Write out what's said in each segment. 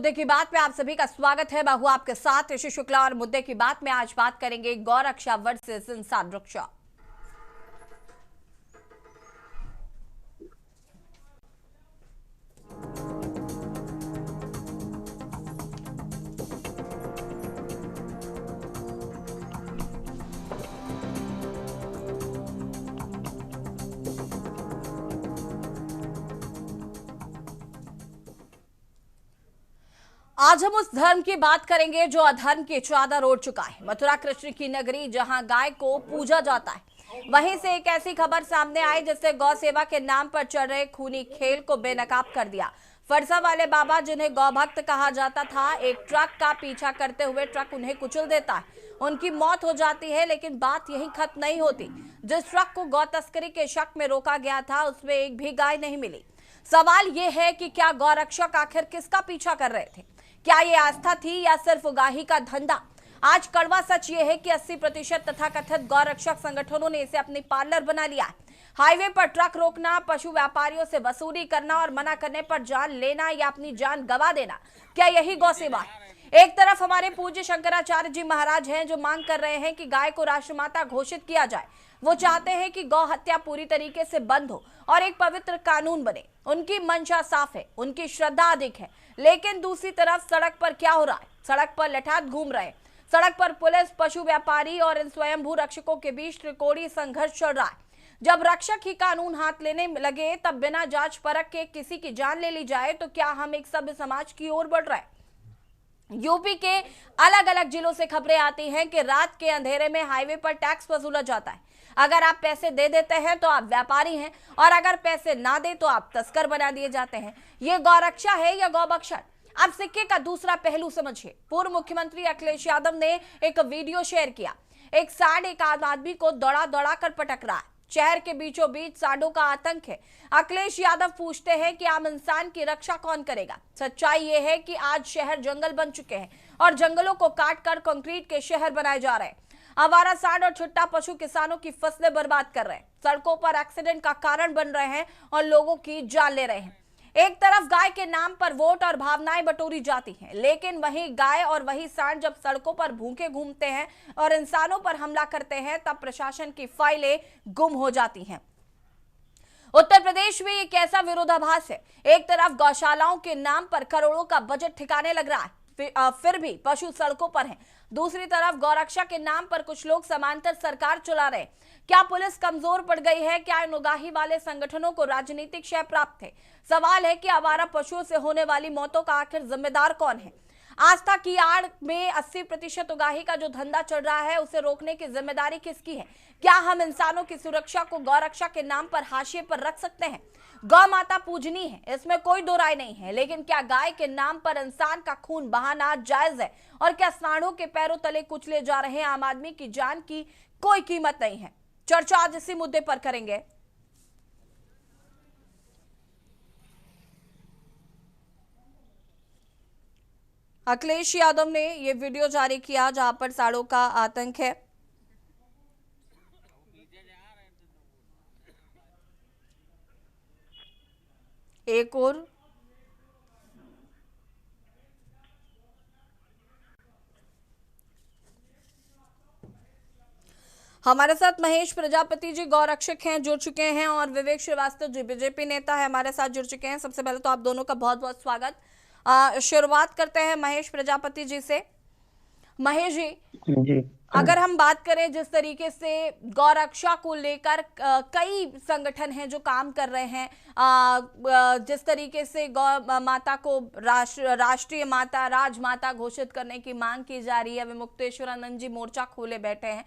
मुद्दे की बात में आप सभी का स्वागत है। मैं हूं आपके साथ ऋषि शुक्ला और मुद्दे की बात में आज बात करेंगे गौरक्षा वर्सेस इंसान रक्षा। आज हम उस धर्म की बात करेंगे जो अधर्म की चादर ओढ़ चुका है। मथुरा कृष्ण की नगरी जहां गाय को पूजा जाता है, वहीं से एक ऐसी खबर सामने आई जिससे गौ सेवा के नाम पर चल रहे खूनी खेल को बेनकाब कर दिया। फरसा वाले बाबा, जिन्हें गौ भक्त कहा जाता था, एक ट्रक का पीछा करते हुए ट्रक उन्हें कुचल देता है। उनकी मौत हो जाती है, लेकिन बात यहीं खत्म नहीं होती। जिस ट्रक को गौ तस्करी के शक में रोका गया था, उसमें एक भी गाय नहीं मिली। सवाल यह है कि क्या गौरक्षक आखिर किसका पीछा कर रहे थे? क्या ये आस्था थी या सिर्फ उगाही का धंधा? आज कड़वा सच ये है कि 80% तथाकथित गौरक्षक संगठनों ने इसे अपनी पार्लर बना लिया है। हाईवे पर ट्रक रोकना, पशु व्यापारियों से वसूली करना और मना करने पर जान लेना या अपनी जान गंवा देना, क्या यही गौ सेवा है? एक तरफ हमारे पूज्य शंकराचार्य जी महाराज हैं जो मांग कर रहे हैं कि गाय को राष्ट्रमाता घोषित किया जाए। वो चाहते हैं कि गौ हत्या पूरी तरीके से बंद हो और एक पवित्र कानून बने। उनकी मंशा साफ है, उनकी श्रद्धा अधिक है। लेकिन दूसरी तरफ सड़क पर क्या हो रहा है? सड़क पर लठात घूम रहे हैं। सड़क पर पुलिस, पशु व्यापारी और इन स्वयंभू रक्षकों के बीच त्रिकोणीय संघर्ष चल रहा है। जब रक्षक ही कानून हाथ लेने लगे, तब बिना जांच परख के किसी की जान ले ली जाए, तो क्या हम एक सभ्य समाज की ओर बढ़ रहे हैं? यूपी के अलग अलग जिलों से खबरें आती हैं कि रात के अंधेरे में हाईवे पर टैक्स वसूला जाता है। अगर आप पैसे दे देते हैं तो आप व्यापारी हैं, और अगर पैसे ना दे तो आप तस्कर बना दिए जाते हैं। ये गौरक्षा है या गौबख्शन? अब सिक्के का दूसरा पहलू समझिए। पूर्व मुख्यमंत्री अखिलेश यादव ने एक वीडियो शेयर किया। एक सांड एक आदमी को दौड़ा दौड़ा कर पटक रहा है। शहर के बीचों बीच सांडों का आतंक है। अखिलेश यादव पूछते हैं कि आम इंसान की रक्षा कौन करेगा? सच्चाई यह है कि आज शहर जंगल बन चुके हैं और जंगलों को काटकर कंक्रीट के शहर बनाए जा रहे हैं। आवारा सांड और छुट्टा पशु किसानों की फसलें बर्बाद कर रहे हैं, सड़कों पर एक्सीडेंट का कारण बन रहे हैं और लोगों की जान ले रहे हैं। एक तरफ गाय के नाम पर वोट और भावनाएं बटोरी जाती हैं, लेकिन वही गाय और वही सांड जब सड़कों पर भूखे घूमते हैं और इंसानों पर हमला करते हैं, तब प्रशासन की फाइलें गुम हो जाती हैं। उत्तर प्रदेश में एक ऐसा विरोधाभास है। एक तरफ गौशालाओं के नाम पर करोड़ों का बजट ठिकाने लग रहा है, फिर भी पशु सड़कों पर हैं। दूसरी तरफ गौरक्षा के नाम पर कुछ लोग समांतर सरकार चला रहे हैं। क्या पुलिस कमजोर पड़ गई है? क्या इन उगाही वाले संगठनों को राजनीतिक शय प्राप्त है? सवाल है कि आवारा पशुओं से होने वाली मौतों का आखिर जिम्मेदार कौन है? आस्था की आड़ में 80% उगाही का जो धंधा चल रहा है, उसे रोकने की जिम्मेदारी किसकी है? क्या हम इंसानों की सुरक्षा को गौरक्षा के नाम पर हाशिए पर रख सकते हैं? गौ माता पूजनी है, इसमें कोई दो राय नहीं है, लेकिन क्या गाय के नाम पर इंसान का खून बहाना जायज है? और क्या सांडों के पैरों तले कुचले जा रहे आम आदमी की जान की कोई कीमत नहीं है? चर्चा आज इसी मुद्दे पर करेंगे। अखिलेश यादव ने ये वीडियो जारी किया जहां पर सांडों का आतंक है। एक और हमारे साथ महेश प्रजापति जी गौरक्षक हैं, जुड़ चुके हैं, और विवेक श्रीवास्तव जी बीजेपी नेता है, हमारे साथ जुड़ चुके हैं। सबसे पहले तो आप दोनों का बहुत बहुत स्वागत। शुरुआत करते हैं महेश प्रजापति जी से। महेश जी, अगर हम बात करें जिस तरीके से गौरक्षा को लेकर कई संगठन हैं जो काम कर रहे हैं, जिस तरीके से गौ माता को राष्ट्रीय माता, राजमाता घोषित करने की मांग की जा रही है, विमुक्तेश्वरानंद जी मोर्चा खोले बैठे हैं।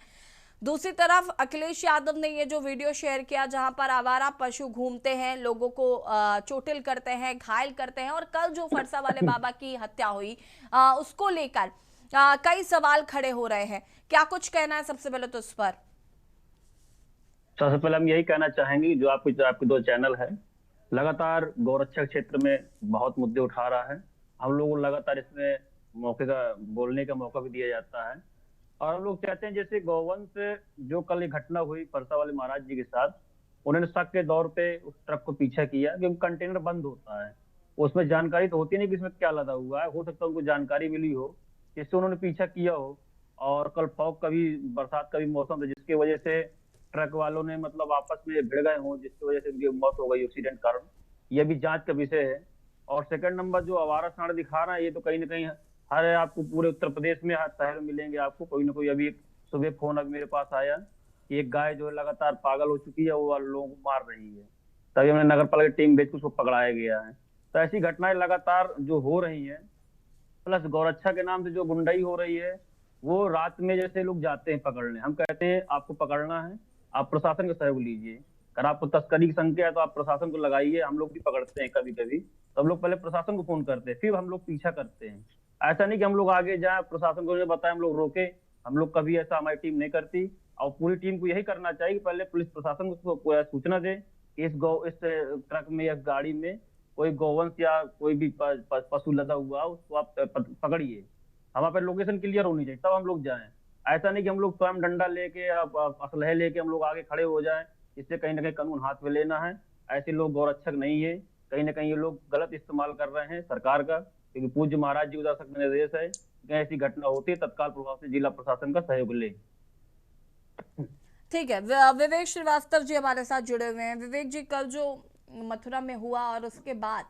दूसरी तरफ अखिलेश यादव ने ये जो वीडियो शेयर किया जहां पर आवारा पशु घूमते हैं, लोगों को चोटिल करते हैं, घायल करते हैं, और कल जो फरसा वाले बाबा की हत्या हुई उसको लेकर कई सवाल खड़े हो रहे हैं। क्या कुछ कहना है सबसे पहले तो इस पर? सबसे पहले हम यही कहना चाहेंगे, जो आपके दो चैनल है लगातार गौरक्षा क्षेत्र में बहुत मुद्दे उठा रहा है। हम लोगों को लगातार इसमें मौके का बोलने का मौका भी दिया जाता है, और हम लोग चाहते हैं जैसे गौवंश जो कल ये घटना हुई परसा वाले महाराज जी के साथ, उन्होंने शक के दौर पे उस ट्रक को पीछा किया क्योंकि कंटेनर बंद होता है, उसमें जानकारी तो होती नहीं कि इसमें क्या लदा हुआ है। हो सकता है उनको जानकारी मिली हो जिससे उन्होंने पीछा किया हो। और कल फॉग का भी, बरसात का भी मौसम था, जिसकी वजह से ट्रक वालों ने मतलब आपस में भिड़ गए हों, जिसकी वजह से उनकी मौत हो गई एक्सीडेंट कारण। यह भी जांच का विषय है। और सेकंड नंबर, जो आवारा सांड दिखा रहा है, ये तो कहीं ना कहीं हर आपको पूरे उत्तर प्रदेश में हर शहर में मिलेंगे आपको कोई ना कोई। अभी सुबह फोन अभी मेरे पास आया कि एक गाय जो है लगातार पागल हो चुकी है, वो लोगों को मार रही है। तभी हमने नगर पालिका टीम भेज के उसको पकड़ाया गया है। तो ऐसी घटनाएं लगातार जो हो रही हैं, प्लस गौरक्षा के नाम से जो गुंडाई हो रही है, वो रात में जैसे लोग जाते हैं पकड़ने, हम कहते हैं आपको पकड़ना है, आप प्रशासन का सहयोग लीजिए। अगर आपको तस्करी की शंका है तो आप प्रशासन को लगाइए। हम लोग भी पकड़ते हैं कभी कभी, तो हम लोग पहले प्रशासन को फोन करते हैं, फिर हम लोग पीछा करते हैं। ऐसा नहीं कि हम लोग आगे जाए, प्रशासन को बताएं, हम लोग रोके। हम लोग कभी ऐसा हमारी टीम नहीं करती। और पूरी टीम को यही करना चाहिए कि पहले पुलिस प्रशासन को सूचना दे कि इस ट्रक में या गाड़ी में कोई गौवंश या कोई भी पशु लदा हुआ, उसको आप पकड़िए। हमारे पे लोकेशन क्लियर होनी चाहिए, तब हम लोग जाएं। ऐसा नहीं कि हम लोग स्वयं डंडा लेके, असलहे लेके हम लोग आगे खड़े हो जाएं। इससे कहीं ना कहीं कानून हाथ में लेना है। ऐसे लोग गौरक्षक नहीं है। कहीं ना कहीं ये लोग गलत इस्तेमाल कर रहे हैं सरकार का, क्योंकि पूज्य महाराज जी उदार का निर्देश है कि ऐसी घटना होती है तत्काल प्रभाव से जिला प्रशासन का सहयोग ले। ठीक है, विवेक श्रीवास्तव जी हमारे साथ जुड़े हुए हैं। विवेक जी, कल जो मथुरा में हुआ और उसके बाद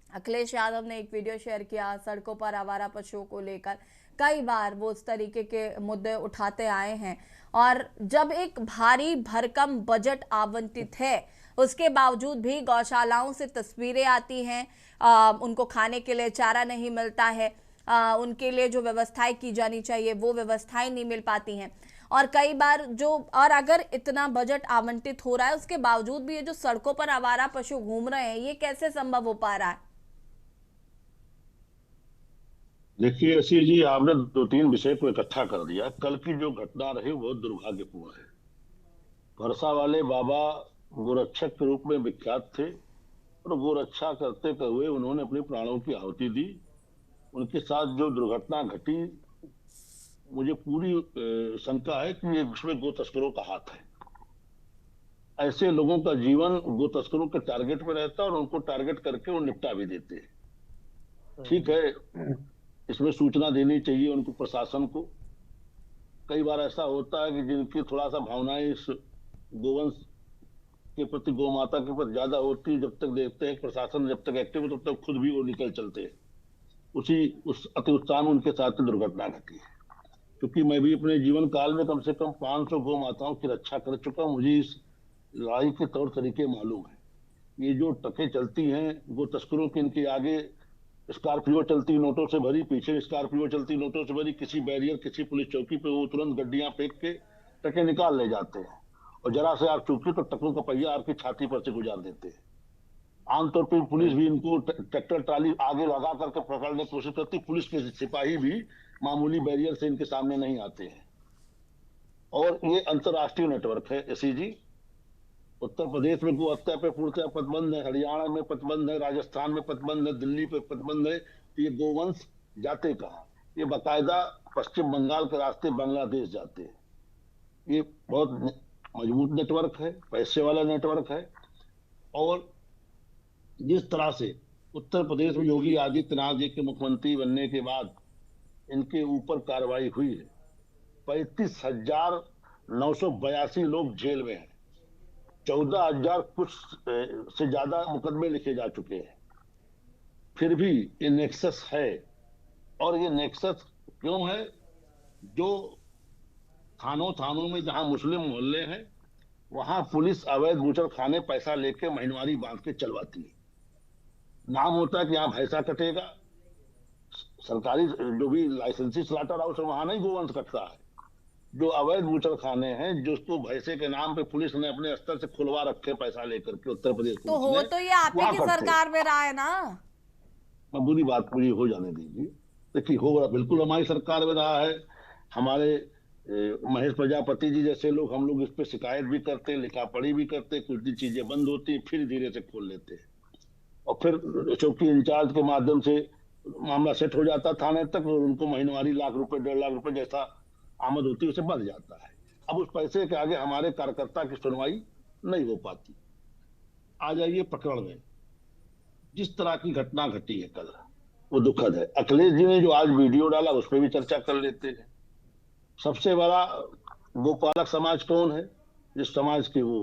अखिलेश यादव ने एक वीडियो शेयर किया सड़कों पर आवारा पशुओं को लेकर। कई बार वो उस तरीके के मुद्दे उठाते आए हैं, और जब एक भारी भरकम बजट आवंटित है उसके बावजूद भी गौशालाओं से तस्वीरें आती हैं, उनको खाने के लिए चारा नहीं मिलता है, उनके लिए जो व्यवस्थाएं की जानी चाहिए वो व्यवस्थाएं नहीं मिल पाती हैं। और कई बार और अगर इतना बजट आवंटित हो रहा है उसके बावजूद भी ये जो सड़कों पर आवारा पशु घूम रहे हैं, ये कैसे संभव हो पा रहा है? देखिए असीर जी, आपने दो तीन विषय को इकट्ठा कर दिया। कल की जो घटना रही बहुत दुर्भाग्यपूर्ण है। परसा वाले बाबा गोरक्षक के रूप में विख्यात थे और गोरक्षा करते हुए उन्होंने अपने प्राणों की आहुति दी। उनके साथ जो दुर्घटना घटी, मुझे पूरी शंका है कि ये इसमें गो तस्करों का हाथ है। ऐसे लोगों का जीवन गो तस्करों के टारगेट में रहता है और उनको टारगेट करके वो निपटा भी देते हैं। ठीक है, इसमें सूचना देनी चाहिए उनको, प्रशासन को। कई बार ऐसा होता है कि जिनकी थोड़ा सा भावनाएं इस गोवंश के प्रति, गौ माता के प्रति ज्यादा होती है, जब तक देखते हैं प्रशासन जब तक एक्टिव है तब तक खुद भी वो निकल चलते हैं। उस अति उत्साह में उनके साथ दुर्घटना घटी है। क्योंकि मैं भी अपने जीवन काल में कम से कम 500 गौ माताओं की रक्षा कर चुका हूं। मुझे इस लड़ाई के तौर तरीके मालूम है। ये जो ट्रकें चलती हैं गो तस्करों की, इनके आगे स्कॉर्पियो चलती नोटों से भरी, पीछे स्कॉर्पियो चलती नोटों से भरी, किसी बैरियर किसी पुलिस चौकी पे वो तुरंत गड्डियां फेंक के ट्रकें निकाल ले जाते हैं। और जरा से आप चूकी तो ट्रकों का पहिया आपकी छाती पर से गुजार देते हैं। आमतौर पर पुलिस भी इनको ट्रैक्टर ट्राली आगे लगा करके पकड़ने की कोशिश करती। पुलिस के सिपाही भी मामूली बैरियर से इनके सामने नहीं आते हैं। और ये अंतरराष्ट्रीय नेटवर्क है एसीजी। उत्तर प्रदेश में गो हत्या पे पूर्णतः प्रतिबंध है, हरियाणा में प्रतिबंध है, राजस्थान में प्रतिबंध है, दिल्ली पे प्रतिबंध है। तो ये गोवंश जाते कहाँ? ये बाकायदा पश्चिम बंगाल के रास्ते बांग्लादेश जाते हैं। ये बहुत मजबूत नेटवर्क है, पैसे वाला नेटवर्क है। और जिस तरह से उत्तर प्रदेश में योगी आदित्यनाथ जी के मुख्यमंत्री बनने के बाद इनके ऊपर कार्रवाई हुई है, 35,982 लोग जेल में हैं, 14,000 कुछ से ज्यादा मुकदमे लिखे जा चुके हैं। फिर भी ये नेक्सस है। और ये नेक्सस क्यों है? जो थानों में जहां मुस्लिम मोहल्ले हैं वहां पुलिस अवैध बूचड़ खाने पैसा लेके महीनवारी बांध के चलवाती है। नाम होता है कि यहाँ भैंसा कटेगा, सरकारी जो भी लाइसेंसी स्लॉटर हाउस है वहां नहीं गोवंश कटता है। जो अवैध बूचड़ खाने हैं, जिसको भैंसे के नाम पे पुलिस ने अपने स्तर से खुलवा रखे पैसा लेकर के, उत्तर प्रदेश तो हो तो ये आप ही की सरकार में रहा है ना। मैं बुरी बात पूरी हो जाने दीजिए। देखिए, हो बिल्कुल हमारी सरकार में रहा है। हमारे महेश प्रजापति जी जैसे लोग, हम लोग इस पे शिकायत भी करते, लिखा पढ़ी भी करते, कुछ दिन चीजें बंद होती, फिर धीरे से खोल लेते हैं। और फिर चौकी इंचार्ज के माध्यम से मामला सेट हो जाता थाने तक, और उनको महीनवारी लाख रुपए 1.5 लाख रुपए जैसा आमद होती है उसे बढ़ जाता है। अब उस पैसे के आगे हमारे कार्यकर्ता की सुनवाई नहीं हो पाती। आ जाइए प्रकरण में। जिस तरह की घटना घटी है कल, वो दुखद है। अखिलेश जी ने जो आज वीडियो डाला उस पर भी चर्चा कर लेते हैं। सबसे बड़ा गोपालक समाज कौन है? जिस समाज के वो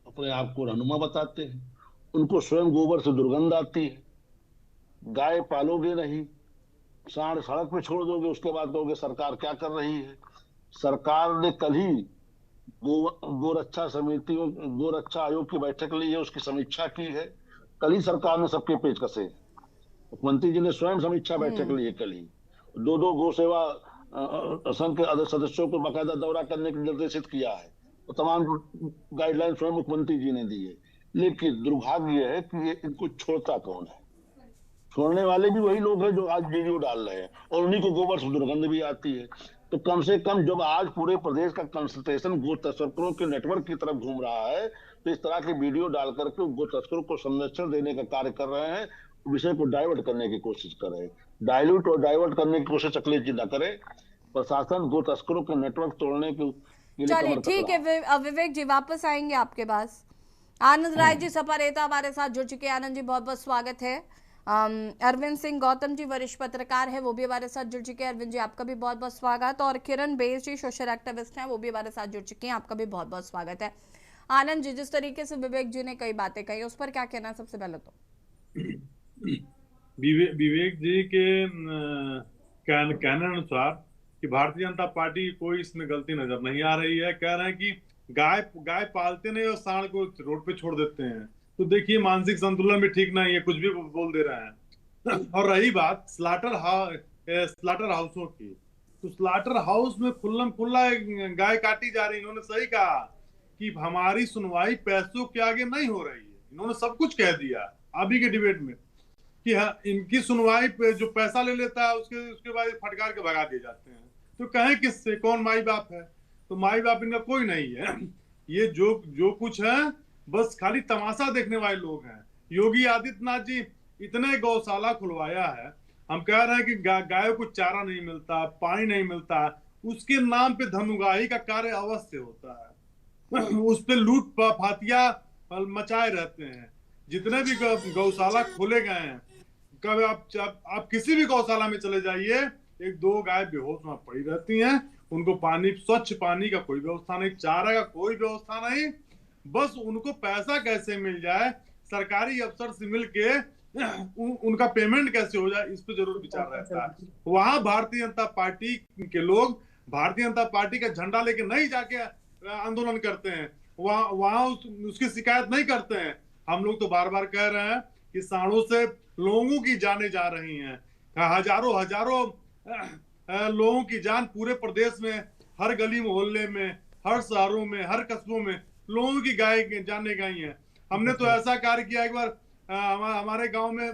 अपने आप को रहनुमा बताते हैं। उनको स्वयं गोबर से दुर्गंध आती है। गाय पालोगे नहीं, सांड सड़क पे छोड़ दोगे, उसके बाद कहोगे सरकार क्या कर रही है। सरकार ने कल ही गोरक्षा समितियों गोरक्षा आयोग की बैठक ली है, उसकी समीक्षा की है। कल ही सरकार ने सबके पेच कसे। मुख्यमंत्री जी ने स्वयं समीक्षा बैठक ली है कल ही। दो दो गो सेवा संघ के सदस्यों को बाकायदा दौरा करने के निर्देशित किया है। तो तमाम गाइडलाइन स्वयं मुख्यमंत्री जी ने दी है। लेकिन दुर्भाग्य है कि ये इनको छोड़ता कौन है? छोड़ने वाले भी वही लोग हैं जो आज वीडियो डाल रहे हैं, और उन्हीं को गोबर से दुर्गंध भी आती है। तो कम से कम जब आज पूरे प्रदेश का कंसंट्रेशन गो तस्करों के नेटवर्क की तरफ घूम रहा है, तो इस तरह की वीडियो डाल करके गो तस्करों को संरक्षण देने का कार्य कर रहे हैं, विषय को डाइवर्ट करने की कोशिश कर रहे हैं। डाइल्यूट और डाइवर्ट करने की कोशिश अखिलेश जी न करे। प्रशासन गो तस्करों के नेटवर्क तोड़ने के लिए चलिए कमर कस ठीक रहा है, है। विवेक जी वापस आएंगे आपके पास। आनंद राय जी सपा नेता हमारे साथ जुड़ चुके हैं। आनंद जी बहुत बहुत स्वागत है। अरविंद सिंह गौतम जी वरिष्ठ पत्रकार है, वो भी हमारे साथ जुड़ चुके हैं। अरविंद जी आपका भी बहुत बहुत स्वागत। और किरण बेस जी सोशल एक्टिविस्ट हैं, वो भी हमारे साथ जुड़ चुके हैं, आपका भी बहुत बहुत स्वागत है। आनंद जी, जिस तरीके से विवेक जी ने कई बातें कही उस पर क्या कहना है? सबसे पहले तो विवेक जी के कहने अनुसार कि भारतीय जनता पार्टी की कोई इसमें गलती नजर नहीं आ रही है। कह रहे हैं कि गाय पालते नहीं और सांड को रोड पे छोड़ देते हैं। तो देखिए, मानसिक संतुलन भी ठीक नहीं है, कुछ भी बोल दे रहे हैं। और रही बात स्लाटर हाउसों की, तो स्लाटर हाउस में खुल्लम खुल्ला गाय काटी जा रही है। इन्होंने सही कहा कि हमारी सुनवाई पैसों के आगे नहीं हो रही है। इन्होंने सब कुछ कह दिया अभी के डिबेट में कि हाँ, इनकी सुनवाई पे जो पैसा ले लेता है उसके बाद फटकार के भगा दिए जाते हैं। तो कहें किससे? कौन माई बाप है? तो माई बाप इनका कोई नहीं है। ये जो कुछ है बस खाली तमाशा देखने वाले लोग हैं। योगी आदित्यनाथ जी इतने गौशाला खुलवाया है, हम कह रहे हैं कि गायों को चारा नहीं मिलता, पानी नहीं मिलता, उसके नाम पे धनुगाही का कार्य अवश्य होता है। उस पे लूट फातिया मचाए रहते हैं। जितने भी गौशाला खोले गए हैं, कभी आप किसी भी गौशाला में चले जाइए, एक दो गाय बेहोश में पड़ी रहती हैं। उनको पानी, स्वच्छ पानी का कोई व्यवस्था नहीं, चारा का कोई व्यवस्था नहीं। बस उनको पैसा कैसे मिल जाए, सरकारी अफसर से मिलके उनका पेमेंट कैसे हो जाए, इस पे जरूर विचार रहता है। वहां भारतीय जनता पार्टी के लोग भारतीय जनता पार्टी का झंडा लेके नहीं जाके आंदोलन करते हैं, वहां उसकी शिकायत नहीं करते हैं। हम लोग तो बार बार कह रहे हैं कि सांडों से लोगों की जानें जा रही हैं। हजारों लोगों की जान पूरे प्रदेश में, हर गली मोहल्ले में, हर शहरों में, हर कस्बों में लोगों की जानें गई हैं। हमने तो ऐसा कार्य किया, एक बार हमारे गांव में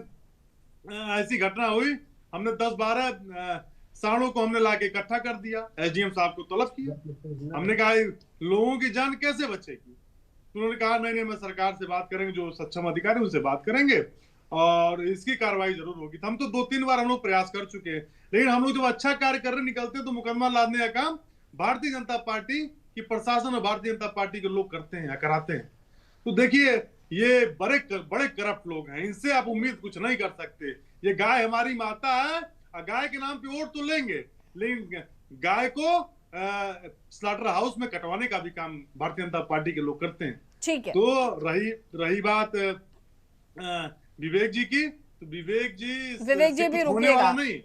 ऐसी घटना हुई, हमने 10-12 सांडों को हमने लाके इकट्ठा कर दिया, एसडीएम साहब को तलब किया। हमने कहा लोगों की जान कैसे बचेगी? उन्होंने कहा नहीं, मैं सरकार से बात करेंगे, जो सक्षम अधिकारी उनसे बात करेंगे और इसकी कार्रवाई जरूर होगी। हम तो 2-3 बार हम लोग प्रयास कर चुके हैं, लेकिन हम लोग जब अच्छा कार्य करने निकलते हैं तो मुकदमा लादने का काम भारतीय जनता पार्टी की प्रशासन और भारतीय जनता पार्टी के लोग करते हैं, कराते हैं। तो देखिए, ये बड़े करप्ट लोग हैं, इनसे आप उम्मीद कुछ नहीं कर सकते। ये गाय हमारी माता है, गाय के नाम पे वोट तो लेंगे, लेकिन गाय को स्लाटर हाउस में कटवाने का भी काम भारतीय जनता पार्टी के लोग करते हैं। ठीक है। तो रही बात विवेक जी की, तो विवेक जी भी रुकिएगा। नहीं,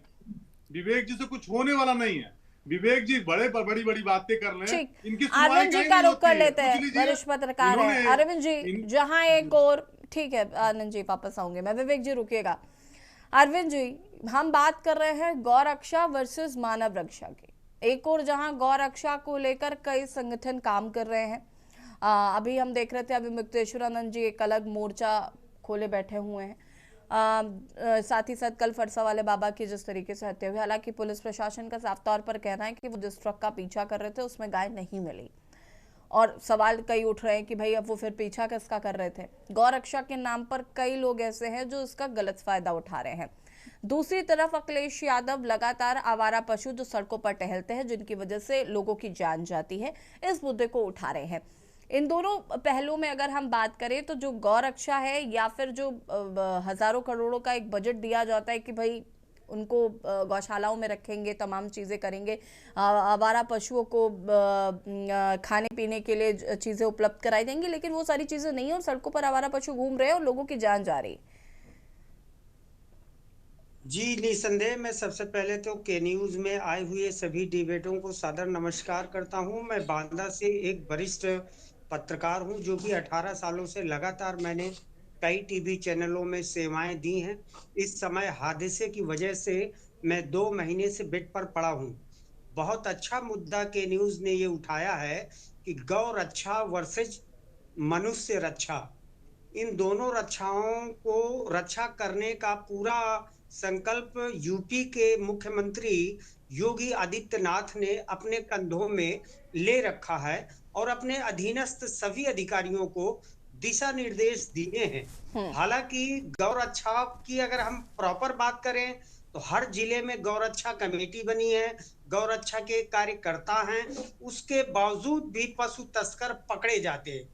विवेक जी से कुछ होने वाला नहीं है। विवेक जी बड़ी बातें कर रहे हैं, इनकी अरविंद जी का रुख कर लेते हैं, वरिष्ठ पत्रकार है अरविंद जी। जहां एक और, ठीक है आनंद जी वापस आऊंगे मैं, विवेक जी रुकिएगा। अरविंद जी, हम बात कर रहे हैं गौ रक्षा वर्सेस मानव रक्षा की। एक और जहां गौ रक्षा को लेकर कई संगठन काम कर रहे हैं। अभी हम देख रहे थे, अभी मुक्तेश्वरानंद जी एक अलग मोर्चा खोले बैठे हुए हैं। साथ ही साथ कल फरसा वाले बाबा की जिस तरीके से हत्या हुई, हालांकि पुलिस प्रशासन का साफ तौर पर कहना है कि वो जिस ट्रक का पीछा कर रहे थे उसमें गाय नहीं मिली, और सवाल कई उठ रहे हैं कि भाई अब वो फिर पीछा किसका कर रहे थे। गौ रक्षा के नाम पर कई लोग ऐसे हैं जो इसका गलत फायदा उठा रहे हैं। दूसरी तरफ अखिलेश यादव लगातार आवारा पशु जो सड़कों पर टहलते हैं, जिनकी वजह से लोगों की जान जाती है, इस मुद्दे को उठा रहे हैं। इन दोनों पहलुओं में अगर हम बात करें तो जो गौरक्षा है या फिर जो हजारों करोड़ों का एक बजट दिया जाता है कि भाई उनको गौशालाओं में रखेंगे, तमाम चीज़ें करेंगे, आवारा पशुओं को खाने पीने के लिए चीज़ें उपलब्ध कराई जाएंगी, लेकिन वो सारी चीज़ें नहीं है और सड़कों पर आवारा पशु घूम रहे हैं और लोगों की जान जा रही है। जी निसंदेह, मैं सबसे पहले तो के न्यूज में आए हुए सभी डिबेटों को सादर नमस्कार करता हूं। मैं बांदा से एक वरिष्ठ पत्रकार हूं जो कि 18 सालों से लगातार मैंने कई टीवी चैनलों में सेवाएं दी हैं। इस समय हादसे की वजह से मैं 2 महीने से बेड पर पड़ा हूं। बहुत अच्छा मुद्दा के न्यूज ने ये उठाया है कि गौ रक्षा वर्सेज मनुष्य रक्षा, इन दोनों रक्षाओं को रक्षा करने का पूरा संकल्प यूपी के मुख्यमंत्री योगी आदित्यनाथ ने अपने कंधों में ले रखा है और अपने अधीनस्थ सभी अधिकारियों को दिशा निर्देश दिए हैं। हालांकि गौरक्षा की अगर हम प्रॉपर बात करें तो हर जिले में गौरक्षा कमेटी बनी है, गौरक्षा के कार्यकर्ता हैं, उसके बावजूद भी पशु तस्कर पकड़े जाते हैं।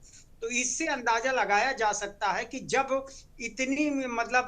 तो इससे अंदाजा लगाया जा सकता है कि जब इतनी मतलब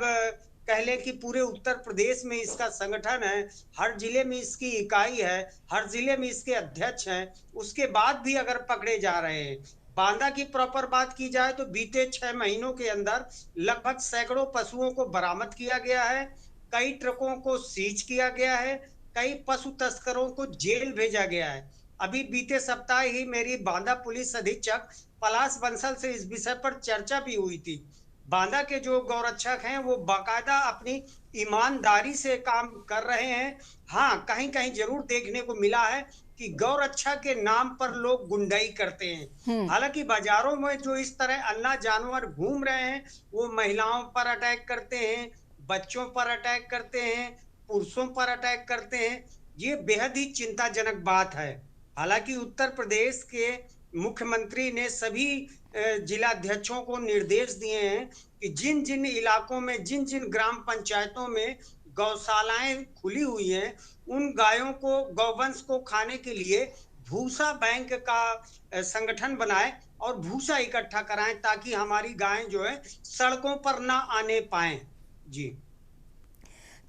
कह लें कि पूरे उत्तर प्रदेश में इसका संगठन है, हर जिले में इसकी इकाई है, हर जिले में इसके अध्यक्ष हैं, उसके बाद भी अगर पकड़े जा रहे हैं। बांदा की प्रॉपर बात की जाए तो बीते 6 महीनों के अंदर लगभग सैकड़ों पशुओं को बरामद किया गया है, कई ट्रकों को सीज किया गया है, कई पशु तस्करों को जेल भेजा गया है। अभी बीते सप्ताह ही मेरी बांदा पुलिस अधीक्षक पलाश बंसल से इस विषय पर चर्चा भी हुई थी। बांदा के जो गौरक्षक हैं वो बाकायदा अपनी ईमानदारी से काम कर रहे हैं। हाँ, कहीं कहीं जरूर देखने को मिला है कि गौरक्षा के नाम पर लोग गुंडाई करते हैं। हालांकि बाजारों में जो इस तरह अन्ना जानवर घूम रहे हैं वो महिलाओं पर अटैक करते हैं, बच्चों पर अटैक करते हैं, पुरुषों पर अटैक करते हैं। ये बेहद ही चिंताजनक बात है। हालांकि उत्तर प्रदेश के मुख्यमंत्री ने सभी जिलाध्यक्षों को निर्देश दिए हैं कि जिन जिन इलाकों में, जिन जिन ग्राम पंचायतों में गौशालाएं खुली हुई हैं, उन गायों को, गौवंश को खाने के लिए भूसा बैंक का संगठन बनाए और भूसा इकट्ठा कराएं ताकि हमारी गायें जो है सड़कों पर ना आने पाएं। जी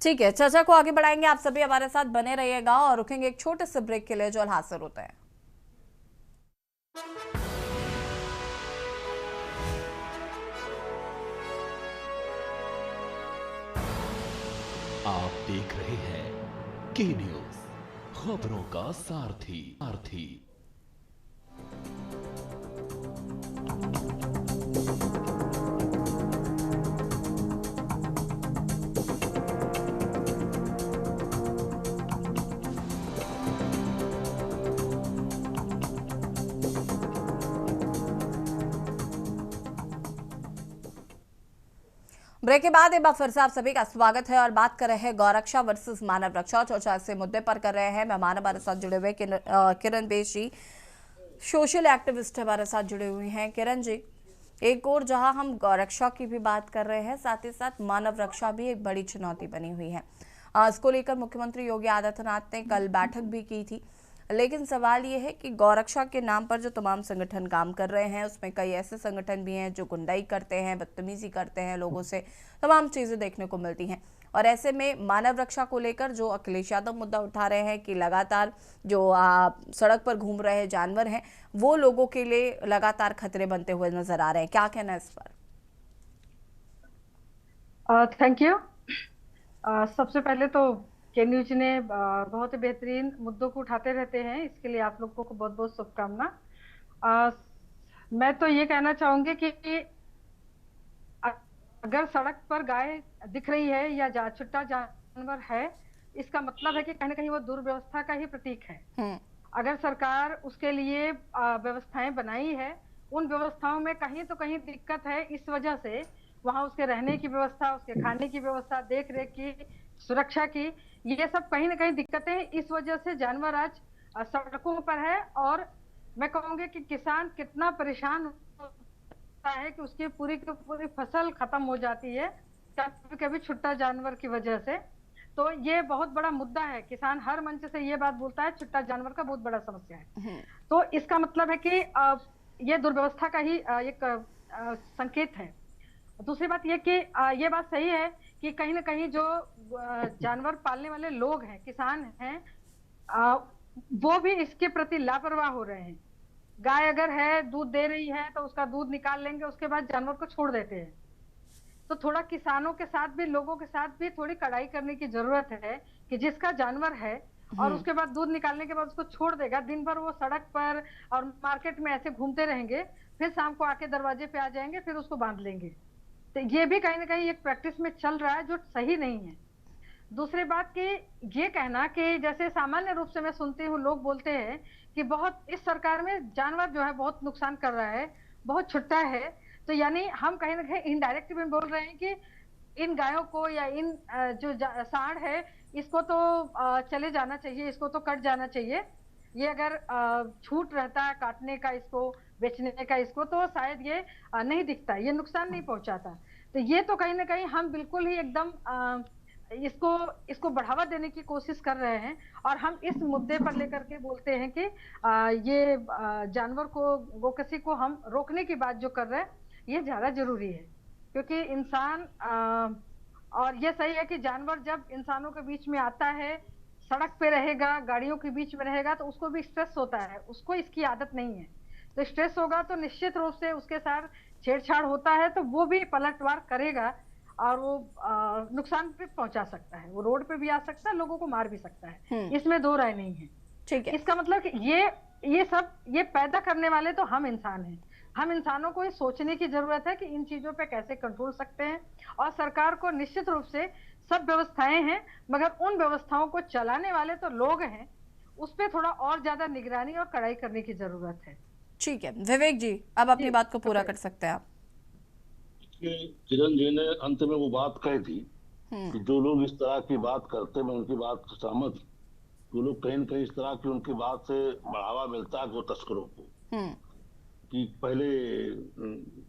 ठीक है, चर्चा को आगे बढ़ाएंगे। आप सभी हमारे साथ बने रहिएगा और रुकेंगे एक छोटे से ब्रेक के लिए जो हासिल होता है। आप देख रहे हैं के न्यूज, खबरों का सारथी। ब्रेक के बाद एक बार फिर से आप सभी का स्वागत है और बात कर रहे हैं गौरक्षा वर्सेस मानव रक्षा। चर्चा से मुद्दे पर कर रहे हैं। मेहमान हमारे साथ जुड़े हुए किरण बेश जी, सोशल एक्टिविस्ट हमारे साथ जुड़े हुए हैं। किरण जी, एक और जहां हम गौरक्षा की भी बात कर रहे हैं, साथ ही साथ मानव रक्षा भी एक बड़ी चुनौती बनी हुई है। इसको लेकर मुख्यमंत्री योगी आदित्यनाथ ने कल बैठक भी की थी, लेकिन सवाल ये है कि गौरक्षा के नाम पर जो तमाम संगठन काम कर रहे हैं उसमें कई ऐसे संगठन भी हैं जो गुंडाई करते हैं, बदतमीजी करते हैं, लोगों से तमाम चीज़ें देखने को मिलती हैं। और ऐसे में मानव रक्षा को लेकर जो अखिलेश यादव मुद्दा उठा रहे हैं कि लगातार जो सड़क पर घूम रहे जानवर हैं वो लोगों के लिए लगातार खतरे बनते हुए नजर आ रहे हैं, क्या कहना है इस पर? Thank you. सबसे पहले तो के न्यूज ने बहुत ही बेहतरीन मुद्दों को उठाते रहते हैं, इसके लिए आप लोगों को बहुत बहुत शुभकामना। मैं तो ये कहना चाहूंगी कि अगर सड़क पर गाय दिख रही है या छुट्टा जानवर है, इसका मतलब है कि कहीं ना कहीं वो दुर्व्यवस्था का ही प्रतीक है। अगर सरकार उसके लिए व्यवस्थाएं बनाई है, उन व्यवस्थाओं में कहीं तो कहीं दिक्कत है, इस वजह से वहां उसके रहने की व्यवस्था, उसके खाने की व्यवस्था, देख रेख की, सुरक्षा की, ये सब कहीं ना कहीं दिक्कतें, इस वजह से जानवर आज सड़कों पर है। और मैं कहूंगी कि किसान कितना परेशान होता है कि उसकी पूरी की पूरी फसल खत्म हो जाती है कभी कभी छुट्टा जानवर की वजह से। तो ये बहुत बड़ा मुद्दा है। किसान हर मंच से ये बात बोलता है, छुट्टा जानवर का बहुत बड़ा समस्या है। तो इसका मतलब है कि ये दुर्व्यवस्था का ही एक संकेत है। दूसरी बात ये कि ये बात सही है कि कहीं ना कहीं जो जानवर पालने वाले लोग हैं, किसान हैं, वो भी इसके प्रति लापरवाह हो रहे हैं। गाय अगर है, दूध दे रही है, तो उसका दूध निकाल लेंगे, उसके बाद जानवर को छोड़ देते हैं। तो थोड़ा किसानों के साथ भी, लोगों के साथ भी थोड़ी कड़ाई करने की जरूरत है कि जिसका जानवर है और उसके बाद दूध निकालने के बाद उसको छोड़ देगा, दिन भर वो सड़क पर और मार्केट में ऐसे घूमते रहेंगे, फिर शाम को आके दरवाजे पे आ जाएंगे, फिर उसको बांध लेंगे। तो ये भी कहीं ना कहीं एक प्रैक्टिस में चल रहा है जो सही नहीं है। दूसरी बात कि ये कहना कि जैसे सामान्य रूप से मैं सुनती हूँ, लोग बोलते हैं कि बहुत इस सरकार में जानवर जो है बहुत नुकसान कर रहा है, बहुत छुट्टा है। तो यानी हम कहीं ना कहीं इनडायरेक्ट में बोल रहे हैं कि इन गायों को या इन जो सांड है, इसको तो चले जाना चाहिए, इसको तो कट जाना चाहिए। ये अगर छूट रहता है काटने का, इसको बेचने का, इसको तो शायद ये नहीं दिखता, ये नुकसान नहीं पहुंचाता। तो ये तो कहीं ना कहीं हम बिल्कुल ही एकदम इसको बढ़ावा देने की कोशिश कर रहे हैं। और हम इस मुद्दे पर लेकर के बोलते हैं कि ये जानवर को, गोकसी को हम रोकने की बात जो कर रहे हैं, ये ज्यादा जरूरी है। क्योंकि इंसान और ये सही है कि जानवर जब इंसानों के बीच में आता है, सड़क पे रहेगा, गाड़ियों के बीच में रहेगा, तो उसको भी स्ट्रेस होता है, उसको इसकी आदत नहीं है। तो स्ट्रेस होगा तो निश्चित रूप से उसके साथ छेड़छाड़ होता है, तो वो भी पलटवार करेगा और वो नुकसान भी पहुंचा सकता है। वो रोड पे भी आ सकता है, लोगों को मार भी सकता है, इसमें दो राय नहीं है। ठीक है। इसका मतलब कि ये पैदा करने वाले तो हम इंसान हैं। हम इंसानों को ये सोचने की जरूरत है कि इन चीजों पे कैसे कंट्रोल सकते हैं। और सरकार को निश्चित रूप से सब व्यवस्थाएं हैं, मगर उन व्यवस्थाओं को चलाने वाले तो लोग हैं, उस पर थोड़ा और ज्यादा निगरानी और कड़ाई करने की जरूरत है। ठीक है विवेक जी, अब अपनी बात को पूरा कर सकते हैं आप। किरण जी ने अंत में वो बात कही थी कि जो लोग इस तरह की बात करते, मैं उनकी बात से सहमत हूँ। वो लोग कहीं न कहीं इस तरह की उनकी बात से बढ़ावा मिलता है गो तस्करों को, कि पहले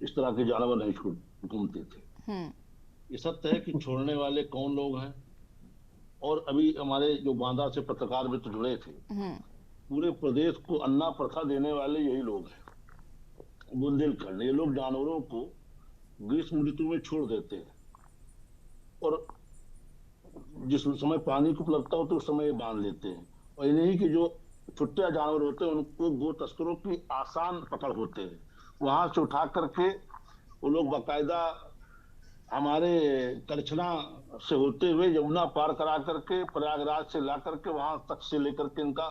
इस तरह के जानवर नहीं घूमते थे। ये सत्य है कि छोड़ने वाले कौन लोग हैं। और अभी हमारे जो बांदा से पत्रकार मित्र जुड़े थे, पूरे प्रदेश को अन्ना प्रथा देने वाले यही लोग हैं, बुंदेलखंड। ये लोग जानवरों को ग्रीष्म ऋतु में छोड़ देते हैं और जिस समय पानी को उपलब्धता हो तो उस समय बांध लेते हैं। और इन्हीं के जो छुट्टे जानवर होते हैं उनको गो तस्करों की आसान पकड़ होते हैं। वहां से उठा करके वो लोग बाकायदा हमारे करछना से होते हुए यमुना पार करा करके प्रयागराज से ला करके वहां तक से लेकर के इनका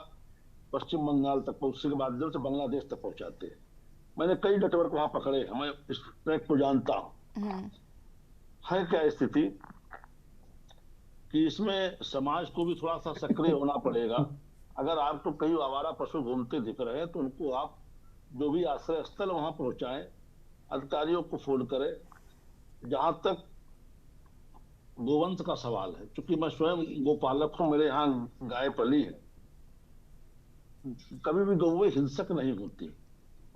पश्चिम बंगाल तक, उसके माध्यम से बांग्लादेश तक पहुंचाते हैं। मैंने कई नेटवर्क वहां पकड़े, हमें इस ट्रैक को जानता हूं। है क्या स्थिति कि इसमें समाज को भी थोड़ा सा सक्रिय होना पड़ेगा। अगर आपको कई आवारा पशु घूमते दिख रहे हैं तो उनको आप जो भी आश्रय स्थल वहां पहुंचाएं, अधिकारियों को फोन करें। जहां तक गोवंश का सवाल है, क्योंकि मैं स्वयं गोपालक हूं, मेरे यहाँ गाय पली है, कभी भी गौएं हिंसक नहीं होती।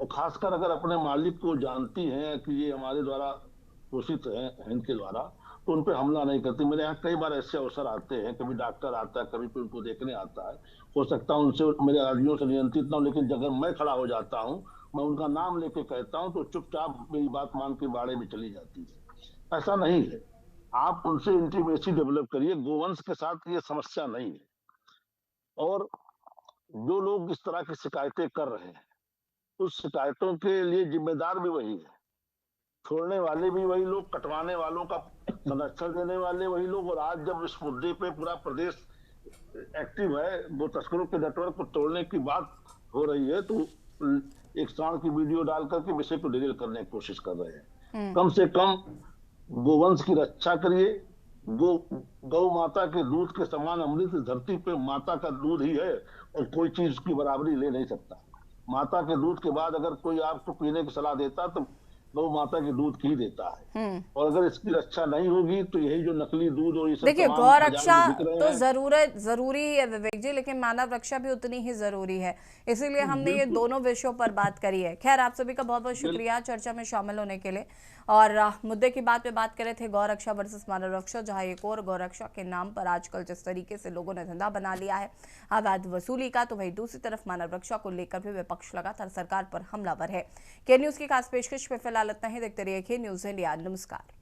और खासकर अगर अपने मालिक को जानती हैं कि ये हमारे द्वारा पोषित है, इनके द्वारा, तो उन पर हमला नहीं करती। मेरे यहाँ कई बार ऐसे अवसर आते हैं, कभी डॉक्टर आता है, कभी कोई उनको देखने आता है। हो सकता है उनसे मेरे आदमियों से नियंत्रित ना हो, लेकिन अगर मैं खड़ा हो जाता हूँ, मैं उनका नाम लेके कहता हूँ, तो चुपचाप मेरी बात मान के बाड़े में चली जाती है। ऐसा नहीं है, आप उनसे इंटीमेसी डेवलप करिए। गोवंश के साथ ये समस्या नहीं है। और जो लोग इस तरह की शिकायतें कर रहे हैं, उस शिकायतों के लिए जिम्मेदार भी वही है, छोड़ने वाले भी वही लोग, कटवाने वालों का संरक्षण देने वाले वही लोग। और आज जब इस मुद्दे पे पूरा प्रदेश एक्टिव है, वो तस्करों के नेटवर्क को तोड़ने की बात हो रही है, तो एक सांड की वीडियो डाल करके विषय को डिलीट करने की कोशिश कर रहे हैं। कम से कम गोवंश की रक्षा करिए। गौ माता के दूध के समान अमृत धरती पे माता का दूध ही है और कोई चीज उसकी बराबरी ले नहीं सकता। माता के दूध के बाद अगर कोई आपको पीने की सलाह देता तो गौ माता के दूध की देता है। और अगर इसकी रक्षा नहीं होगी तो यही जो नकली दूध और ये सब, देखिए गौ रक्षा तो जरूरी है विवेक जी, लेकिन मानव रक्षा भी उतनी ही जरूरी है। इसीलिए हमने ये दोनों विषयों पर बात करी है। खैर, आप सभी का बहुत बहुत शुक्रिया चर्चा में शामिल होने के लिए। और मुद्दे की बात पे बात कर रहे थे गौरक्षा वर्सेस मानव रक्षा, जहां एक और गौरक्षा के नाम पर आजकल जिस तरीके से लोगों ने धंधा बना लिया है अवैध वसूली का, तो वहीं दूसरी तरफ मानव रक्षा को लेकर भी विपक्ष लगातार सरकार पर हमलावर है। के न्यूज की खास पेशकश में फिलहाल इतना ही। देखते रहिए के न्यूज इंडिया। नमस्कार।